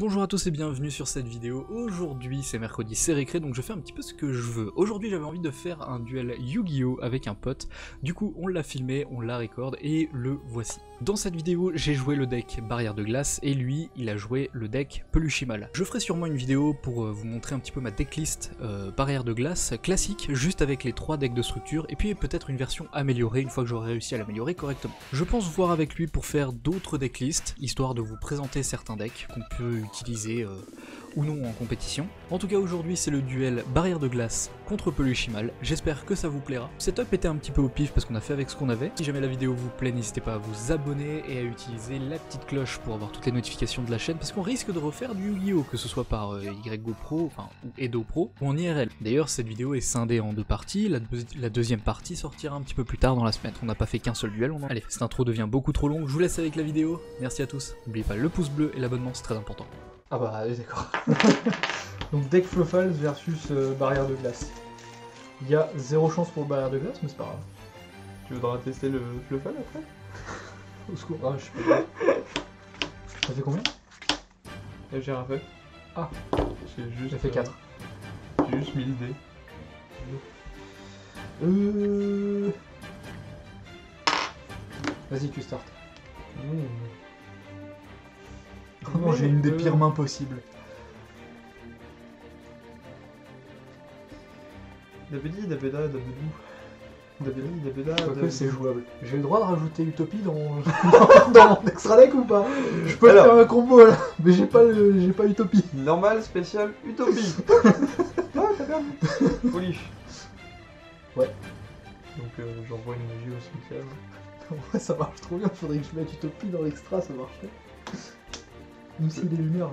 Bonjour à tous et bienvenue sur cette vidéo. Aujourd'hui c'est mercredi, c'est récré, donc je fais un petit peu ce que je veux. Aujourd'hui j'avais envie de faire un duel Yu-Gi-Oh avec un pote, du coup on l'a filmé, on l'a record et le voici. Dans cette vidéo j'ai joué le deck Barrière de Glace et lui il a joué le deck Peluchimal. Je ferai sûrement une vidéo pour vous montrer un petit peu ma decklist Barrière de Glace classique, juste avec les 3 decks de structure et puis peut-être une version améliorée une fois que j'aurai réussi à l'améliorer correctement. Je pense voir avec lui pour faire d'autres decklists, histoire de vous présenter certains decks qu'on peut utiliser ou non en compétition. En tout cas aujourd'hui c'est le duel Barrière de Glace contre Peluchimal, j'espère que ça vous plaira. Le setup était un petit peu au pif parce qu'on a fait avec ce qu'on avait. Si jamais la vidéo vous plaît, n'hésitez pas à vous abonner et à utiliser la petite cloche pour avoir toutes les notifications de la chaîne parce qu'on risque de refaire du Yu-Gi-Oh, que ce soit par YGO Pro, enfin ou Edo Pro ou en IRL. D'ailleurs cette vidéo est scindée en 2 parties, la deuxième partie sortira un petit peu plus tard dans la semaine. On n'a pas fait qu'un seul duel, Allez, cette intro devient beaucoup trop longue, je vous laisse avec la vidéo, merci à tous. N'oubliez pas le pouce bleu et l'abonnement, c'est très important. Ah bah d'accord. Donc deck Fluffals versus Barrière de Glace. Il y a 0 chance pour le Barrière de Glace, mais c'est pas grave. Tu voudras tester le Fluffal après? Au secours. Ah, je sais pas. Ça fait combien? J'ai rien fait. Ah, j'ai fait 4. J'ai juste mis le dé. Vas-y, tu start. Oh non, j'ai une des pires mains possibles. Dabedi, dabeda, dabedou. Dabedi, dabeda, Quoique c'est jouable. J'ai le droit de rajouter Utopie dans dans mon extra deck ou pas? Je peux faire un combo là, mais j'ai pas Utopie. Normal, spécial, Utopie. Ah, t'as perdu. Polish. Ouais. Donc j'envoie une magie au cimetière. Ouais, ça marche trop bien, faudrait que je mette Utopie dans l'extra, ça marcherait. Même si les lumières.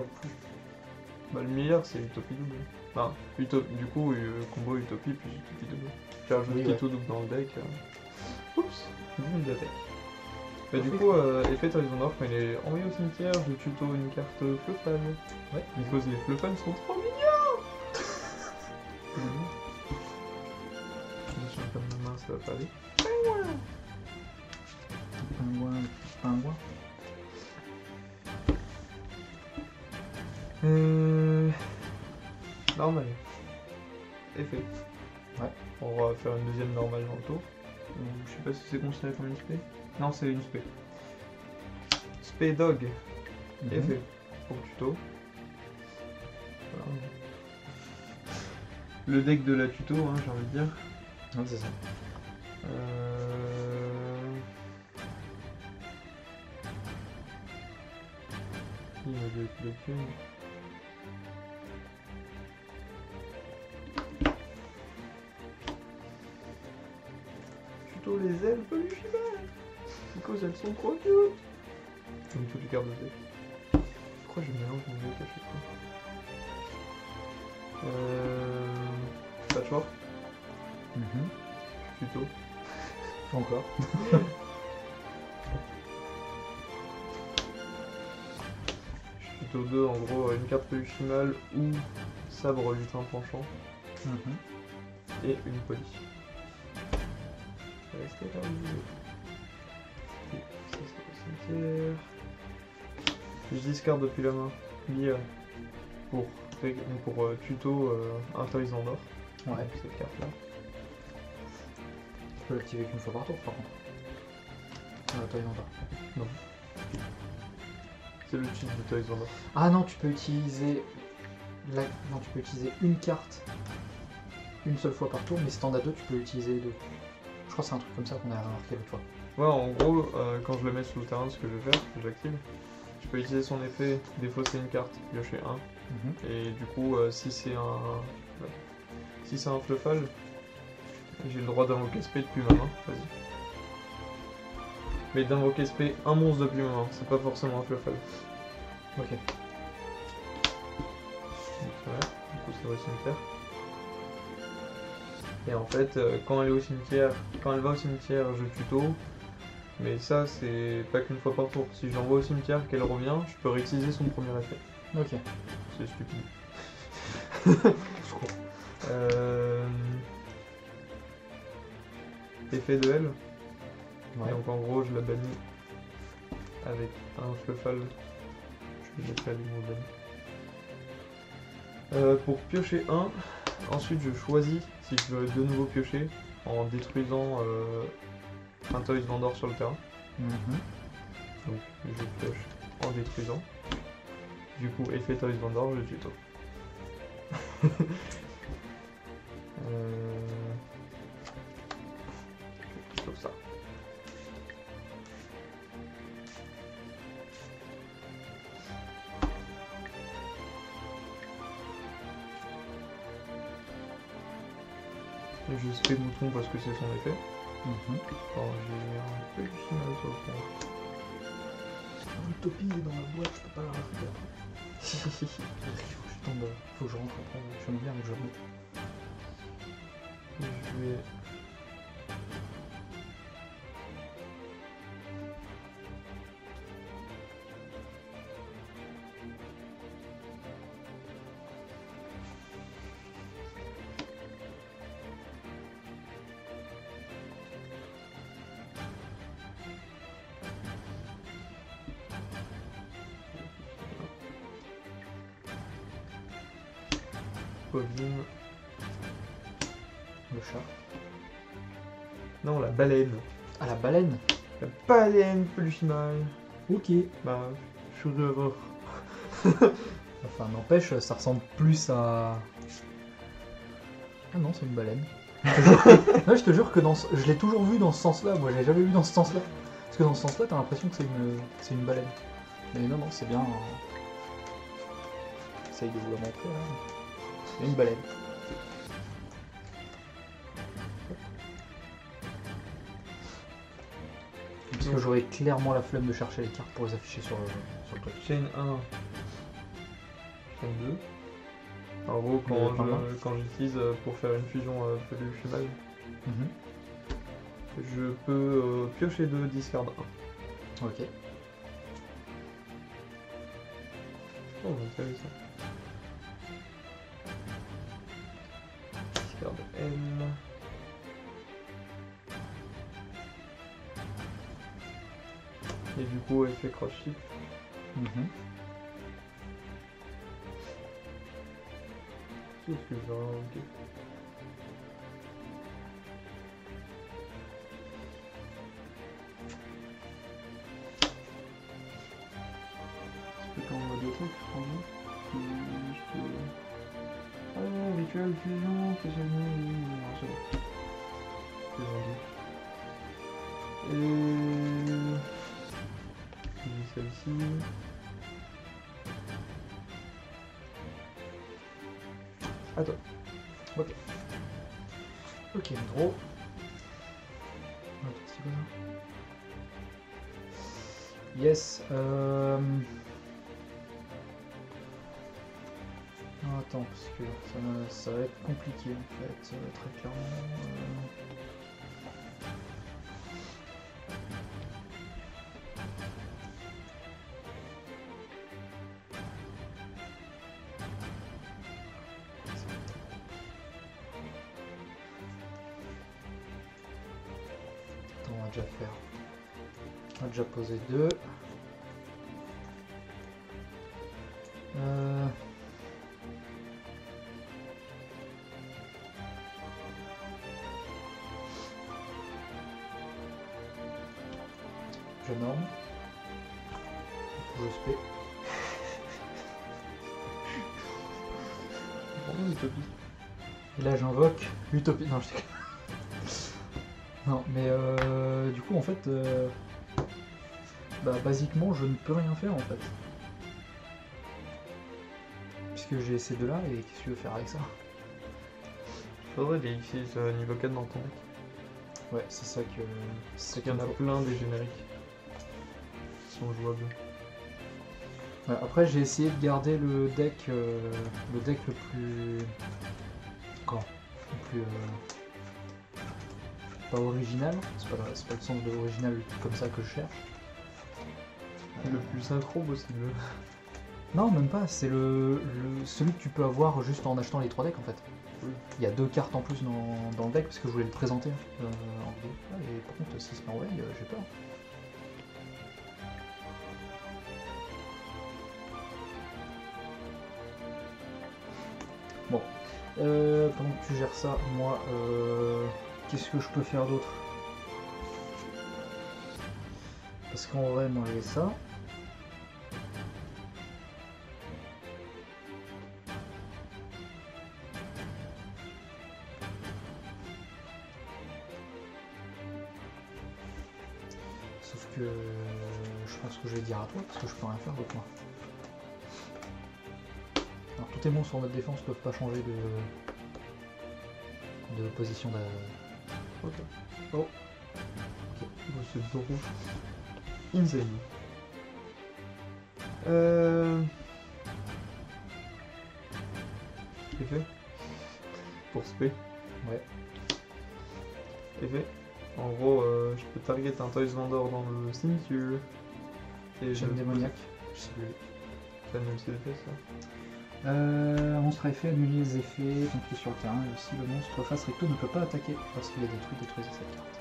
Bah le meilleur c'est Utopie double. Enfin, du coup, combo Utopie puis Utopie double. J'ai rajouté Keto double dans le deck. Oups, double de deck. Bah du coup, effet Horizon Nord, quand il est envoyé au cimetière, je tuto une carte Fluffal. Ouais. Because les Fluffals sont trop mignons. Je suis comme ma main, ça va pas aller. Pingouin. Normal. Effet. Ouais. On va faire une deuxième normale dans le tour. Je sais pas si c'est considéré comme une spé. Non, c'est une spé. Spé dog. Effet. Pour tuto. Voilà. Le deck de la tuto, hein, j'ai envie de dire. Ouais, c'est ça. Il y a des thunes. Tuto les ailes Peluchimal. Because elles sont trop cute. Comme toutes les cartes de deck. Pourquoi je mélange mon deck à chaque fois? Patchwork. Tuto. Encore. Tuto 2, en gros, une carte Peluchimal ou sabre lutin penchant. Et une police. Restez là où vous êtes. Ça c'est le cimetière. Je discard depuis la main. Lié pour tuto Horizon Nord. Ouais. Cette carte là. Tu peux l'activer qu'une fois par tour par contre. Horizon Nord. Non. C'est le cheat de Horizon Nord. Ah non, tu peux utiliser. Non, tu peux utiliser une carte une seule fois par tour, mais si t'en as 2, tu peux utiliser 2. Je crois que c'est un truc comme ça qu'on a remarqué l'autre fois. Ouais, en gros, quand je le mets sur le terrain, ce que je vais faire, que j'active, je peux utiliser son effet, défausser une carte, piocher 1. Et du coup, si c'est un Fluffal, j'ai le droit d'invoquer SP depuis ma main, vas-y. Mais d'invoquer SP un monstre depuis ma main, c'est pas forcément un Fluffal. Ok. Donc ouais, du coup ça va au cimetière. Et en fait, quand elle va au cimetière, je tuto. Mais ça, c'est pas qu'une fois par tour. Si je l'envoie au cimetière, qu'elle revient, je peux réutiliser son premier effet. Ok. C'est stupide. Effet de elle. Ouais. Donc en gros, je la bannis avec un Fluffal. Je vais mettre la ligne au banni. Pour piocher un, ensuite je choisis si je veux de nouveau piocher en détruisant un Toys Vendor sur le terrain. Donc je pioche en détruisant. Du coup, effet Toys Vendor, je tue tout. Sauf ça. Je fais bouton parce que c'est son effet. Alors j'ai un peu du mal sur le fond. L'utopie est dans la boîte, je peux pas la rafler. Je tombe, faut que je rentre après, je me viens avec je remette. Je vais... Bovine. Le chat. Non, la baleine. Ah, la baleine. La baleine peluchimale. Ok. Bah, je suis heureux. Enfin, n'empêche, ça ressemble plus à... Ah non, c'est une baleine. Ouais, je te jure que je l'ai toujours vu dans ce sens-là, moi j'ai jamais vu dans ce sens-là. Parce que dans ce sens-là, t'as l'impression que c'est une baleine. Mais non, non, c'est bien... J'essaye de vous la montrer, là. C'est une baleine. Parce que j'aurais clairement la flemme de chercher les cartes pour les afficher sur le truc. Chain 1. Chain 2. En gros, quand j'utilise pour faire une fusion peluchimale, je peux piocher 2, discard 1. Ok. Oh, intéressant. Discard L. Et du coup, effet cross-shift. C'est ce que je vais ok. Quand on voit des trucs, je crois, Ah, rituel, fusion, spécialement, c'est bon. C'est vendu. Et... J'ai celle-ci. Attends. Ok. Ok, draw. Attends, c'est quoi ça? Yes. Attends, parce que ça va être compliqué en fait, très clairement. Attends, on va déjà faire. On va déjà poser 2. Je norme. Je spé. Vraiment l'utopie. Et là j'invoque l'utopie. Non, je sais. Non, mais du coup en fait, bah basiquement je ne peux rien faire en fait. Puisque j'ai ces deux là et qu'est-ce que tu veux faire avec ça? Faudrait les utiliser niveau 4 dans ton deck. Ouais, c'est ça que. C'est qu'il y en a plein des génériques qui sont jouables. Ouais, après j'ai essayé de garder le deck le plus. Comment? Le plus. Pas original, c'est pas le sens de original comme ça que je cherche. Le plus synchro possible. Non, même pas, c'est celui que tu peux avoir juste en achetant les 3 decks en fait. Oui. Il y a 2 cartes en plus dans le deck parce que je voulais le présenter en vidéo. Et par contre, s'il se met en veille, j'ai peur. Bon. Pendant que tu gères ça, moi, qu'est-ce que je peux faire d'autre? Parce qu'en vrai, moi j'ai ça. Sauf que je pense que je vais dire à toi parce que je peux rien faire d'autre moi. Alors tous tes monstres en mode défense peuvent pas changer de position de... Ok. Oh. Ok. Oh, c'est drôle. Insane. Effet. Pour spé. Ouais. Effet. En gros, je peux target un Toys Vendor dans le cimetière. Et Gemme démoniaque. Je sais plus. Ça annule ses effets, ça. Un monstre à effet, annuler les effets tant qu'il est sur le terrain, et aussi le monstre face recto ne peut pas attaquer lorsqu'il est détruit, détruisez cette carte.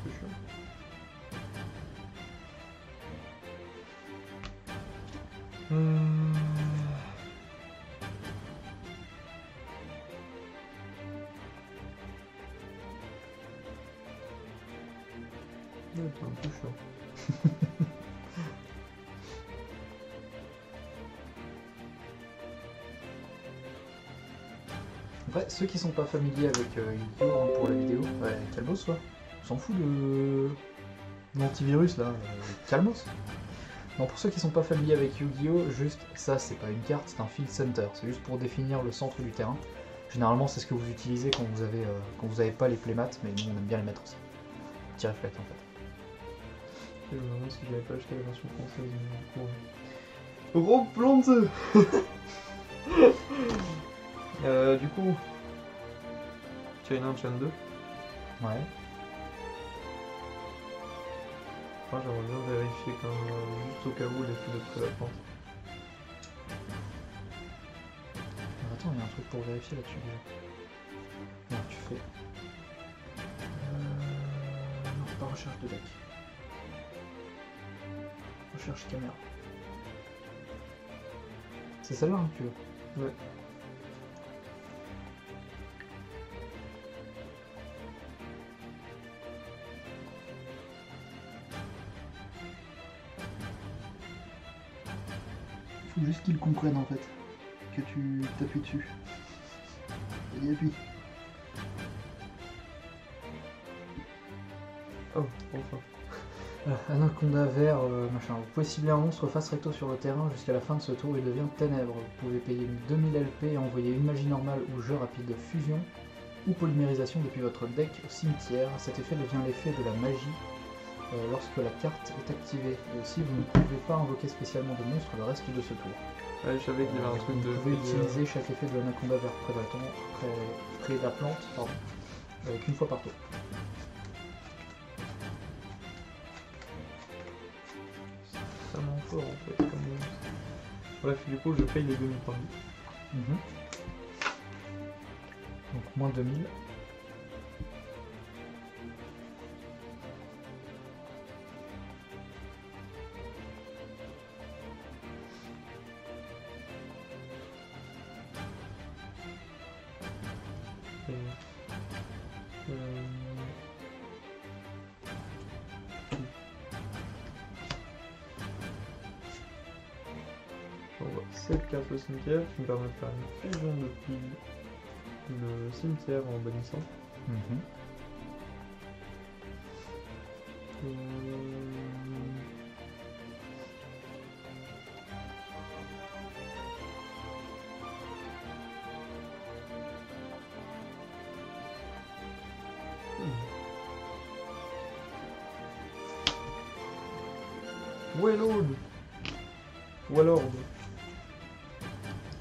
C'est chaud. Ouais, t'es un peu chaud. Après, ceux qui sont pas familiers avec Yu-Gi-Oh! Pour la vidéo, ouais, calmos quoi. On s'en fout de l'antivirus là, calmos. Non, pour ceux qui sont pas familiers avec Yu-Gi-Oh! Juste ça, c'est pas une carte, c'est un field center. C'est juste pour définir le centre du terrain. Généralement, c'est ce que vous utilisez quand vous avez pas les playmats, mais nous on aime bien les mettre aussi. Petit réflexe en fait. Je me demande si j'avais pas acheté la version française, mais du coup. Replante. Du coup. Chain 1, Chain 2. Ouais. Moi j'aimerais bien vérifier quand même, juste au cas où l'effet de la plante. Attends, il y a un truc pour vérifier là-dessus déjà. Non, tu fais. Non, pas recherche de deck. Recherche caméra. C'est celle-là hein, que tu veux. Ouais. Il faut juste qu'ils comprennent en fait. Que tu t'appuies dessus. Et y appuie. Oh, enfin. Anaconda vert, machin. Vous pouvez cibler un monstre face recto sur le terrain jusqu'à la fin de ce tour, il devient ténèbres. Vous pouvez payer 2000 LP et envoyer une magie normale ou jeu rapide fusion ou polymérisation depuis votre deck au cimetière. Cet effet devient l'effet de la magie lorsque la carte est activée. Et aussi, vous ne pouvez pas invoquer spécialement de monstre le reste de ce tour. Ouais, je savais qu'il y avait un truc de. Vous pouvez utiliser chaque effet de l'anaconda vert près de la plante, pardon, qu'une fois par tour. Ça m'en fort en fait. Comme... Bref, du coup, je paye les 2000 par Donc moins 2000. J'envoie cette carte au cimetière qui me permet de faire une fusion depuis le cimetière en bannissant. Wellord. Wellord.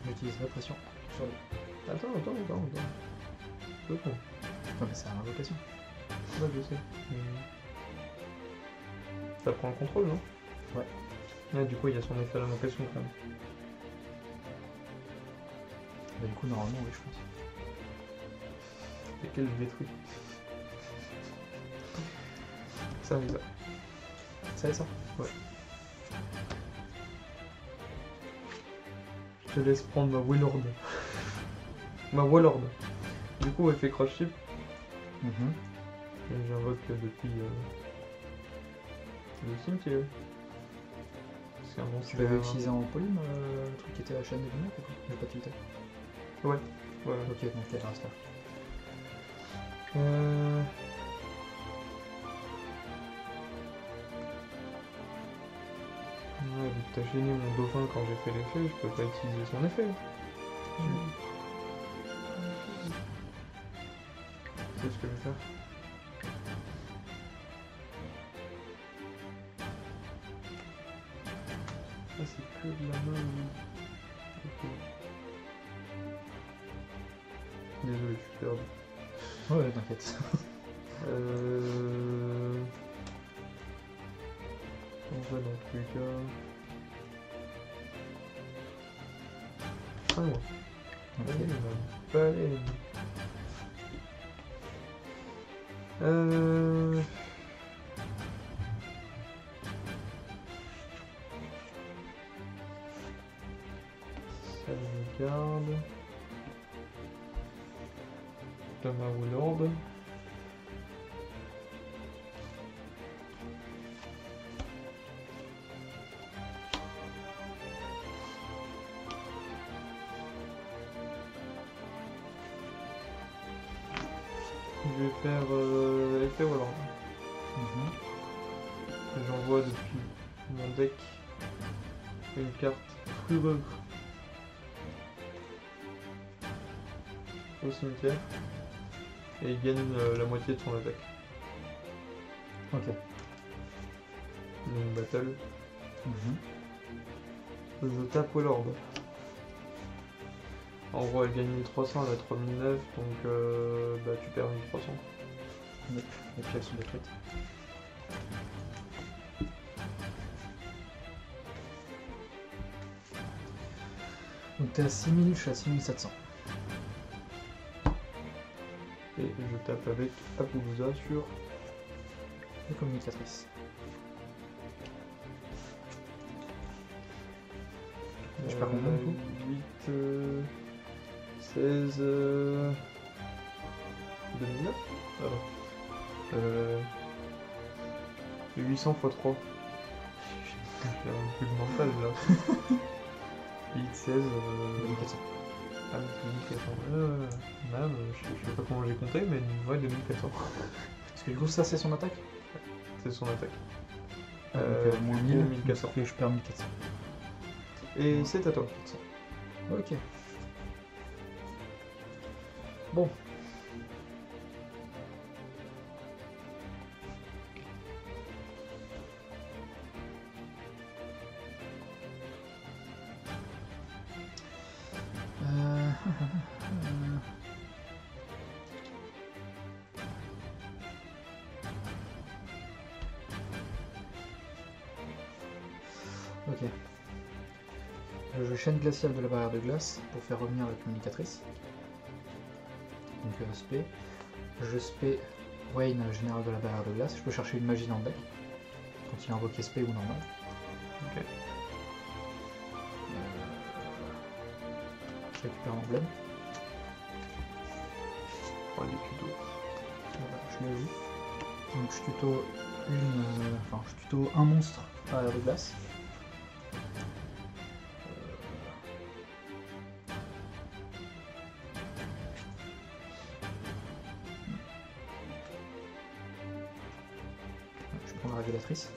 J'utilise répression sur le... Attends. C'est bon. Non mais c'est une invocation. Ouais, je sais. Ça prend le contrôle, non? Ouais. Ouais, du coup, il y a son effet à l'invocation quand même. Bah du coup normalement oui je pense. Et quel détruit. Ça et ça. Ça et ça. Ouais. Je te laisse prendre ma Willord. Ma Wallord. Du coup, elle fait crush chip. Et j'invoque depuis le cimetière. C'est un monstre. Tu l'avais utilisé en polyme, le truc qui était à la chaîne des lumières ou quoi? Il n'y a pas d'utilité. Ouais. Ok, donc elle reste là. Ouais, vu que t'as gêné mon dauphin quand j'ai fait l'effet, je peux pas utiliser son effet. C'est ce que je vais faire. Ah, c'est que de la main. Ok. Désolé, je suis perdu. Ouais, t'inquiète. On va dans tous les cas. Ah ouais. Ok. Baleine. Ça me garde. Thomas Willord. Je vais faire l'effet Willord. J'envoie depuis mon deck une carte Fureur au cimetière et il gagne la moitié de son attaque. Ok. Donc battle. Je tape Willord. En gros elle gagne 1300, elle a 3009, donc bah, tu perds 1300. Et puis elles sont détruites. Donc t'es à 6000, je suis à 6700. Et je tape avec Apoulousa sur Les communicatrices. Tu perds combien du coup 8, 16, 2009 alors. 800 x 3. J'ai un peu de mental là. 8, 16, 2400. ah, 2400. Même, je sais pas comment j'ai compté, mais ouais, 2400. Parce que du coup ça c'est son attaque. C'est son attaque. Donc moins 1000, 1400. donc je perds 1400. Et c'est à toi. Ok. Bon. Ok. Je joue chaîne glaciale de la barrière de glace pour faire revenir la communicatrice. Donc spé. Je spé Wayne, général de la barrière de glace. Je peux chercher une magie dans le deck. Quand il est invoqué spé ou normal. Ok. Je récupère l'emblème. Prends les tutos. Voilà, je l'ai vu. Donc je tuto je tuto un monstre barrière de glace. Je prends la révélatrice.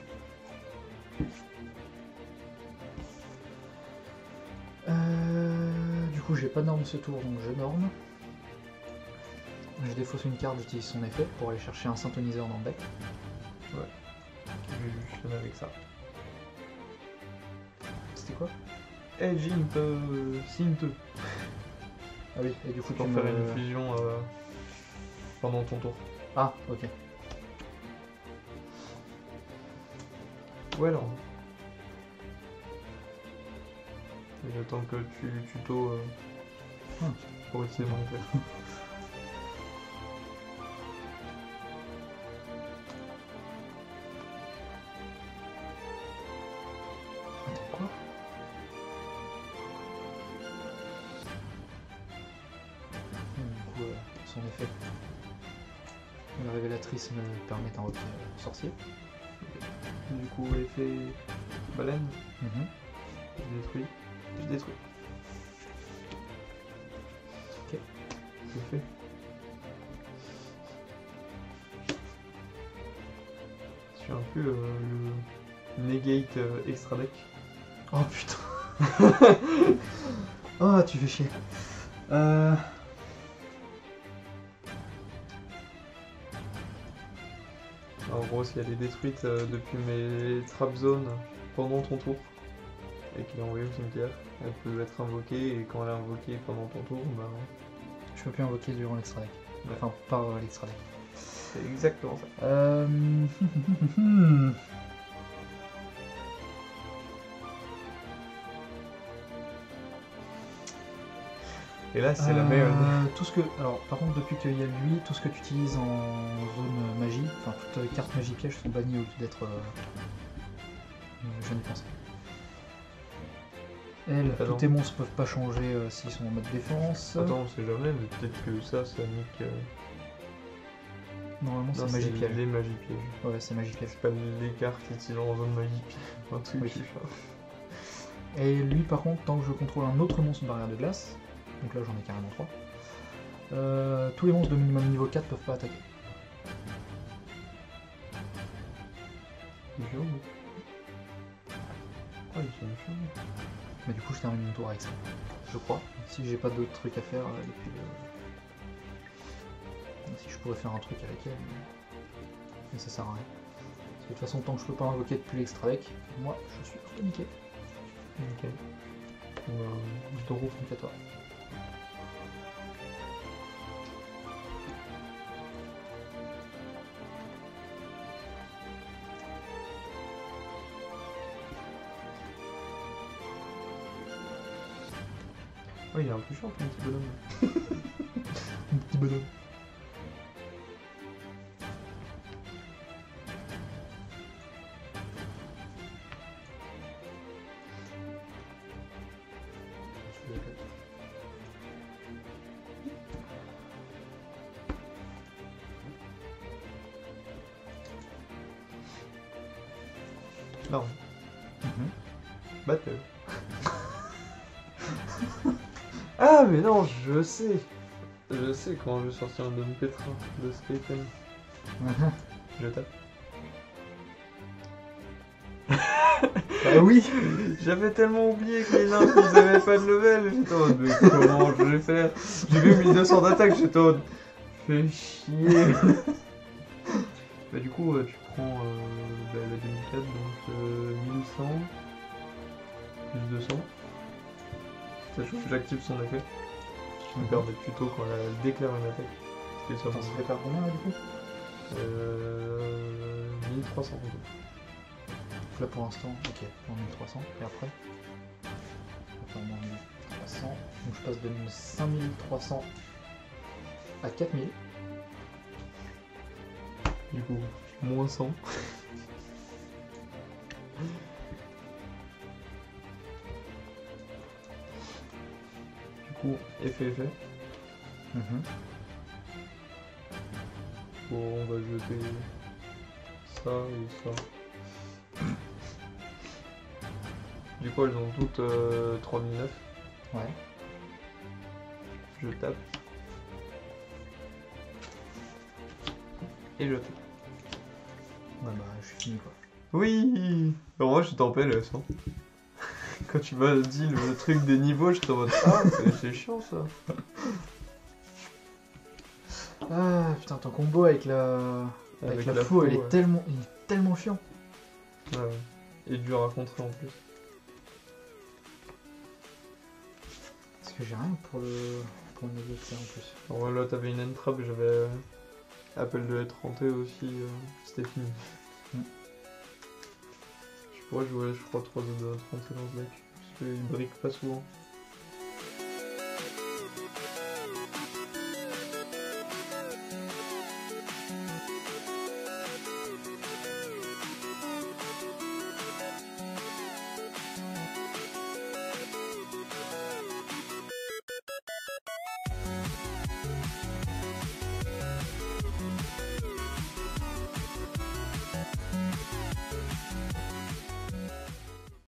Du coup j'ai pas de norme ce tour donc je norme. Je défausse une carte, j'utilise son effet pour aller chercher un synthoniseur dans le deck. Ouais. Je fais avec ça. C'était quoi? Edge Synth. Ah oui, et du coup Pour tu faire me... une fusion pendant ton tour. Ah ok. Ouais alors. Et j'attends que tu tuto pour utiliser mon effet. son effet. La révélatrice me permet d'invoquer sorcier. Du coup, effet baleine, Mhm. je détruis. Je détruis. Ok. C'est fait. Je suis un peu le negate extra deck. Oh putain. Oh, tu fais chier. En gros, si elle est détruite depuis mes trap zones pendant ton tour et qu'il est envoyé au cimetière, elle peut être invoquée et quand elle est invoquée pendant ton tour, bah Je peux plus invoquer durant l'extra deck. Ouais. Enfin, par l'extra deck. c'est exactement ça. Et là, c'est la merde. Tout ce que, alors, par contre, depuis qu'il y a lui, tout ce que tu utilises en zone magie, enfin toutes les cartes magie piège sont bannies au lieu d'être. Je n'y pense. Elle, Attends. tous tes monstres peuvent pas changer s'ils sont en mode défense. Attends, on sait jamais, mais peut-être que ça nique. Normalement, Non, c'est magie piège. les magies pièges. Ouais, c'est magie piège. C'est pas les cartes utilisées en zone magie piège. Un truc Oui. du genre. Et lui, par contre, tant que je contrôle un autre monstre barrière de glace, donc là j'en ai carrément 3, tous les monstres de minimum niveau 4 peuvent pas attaquer. Les gens, ah, ils sont méchants. Mais du coup, je termine mon tour avec ça. Je crois. Si j'ai pas d'autres trucs à faire depuis le. Si je pourrais faire un truc avec elle, mais ça sert à rien. Parce que de toute façon, tant que je peux pas invoquer depuis l'extra deck, moi je suis paniqué. Ok. Je te rouvre donc à toi. Oh, il est un peu chiant ton petit bonhomme. Mon petit bonhomme. Non. Battle. Ah, mais non, je sais. Je sais quand je vais sortir un Dom Petra de Skeleton. Je tape. Ah oui. J'avais tellement oublié que les nains ils avaient pas de level. J'étais en mode, mais comment je vais faire? J'ai vu 1200 d'attaque, j'étais en mode, fais chier. Bah, du coup, tu prends la 2004, donc 1100 plus 200. Sachant que j'active son effet. Qui me permet plutôt quand elle déclare une attaque. Ce qui est sur Attends, mon ça fait faire combien là du coup 1300 en tout. Donc là pour l'instant, ok, en 1300, et après on va faire en 1300, donc je passe de 5300 à 4000. Du coup, moins 100. Du coup, effet. Bon, on va jeter ça et ça. Du coup, elles ont toutes 3009. Ouais. Je tape. Et je tape. Ouais bah je suis fini quoi. Oui. Alors moi, je t'en PLS. Hein. Quand tu m'as dit le truc des niveaux, j'étais en mode ah, c'est chiant ça. Ah putain, ton combo avec la fou, il est tellement chiant. Ouais. Et dur à contrer en plus. Parce que j'ai rien pour le niveau de ça en plus. Alors là, t'avais une entrap, j'avais appel de être renté aussi, c'était fini. Je pourrais jouer, je crois, 3 de 30 dans ce deck. Parce qu'il brique pas souvent.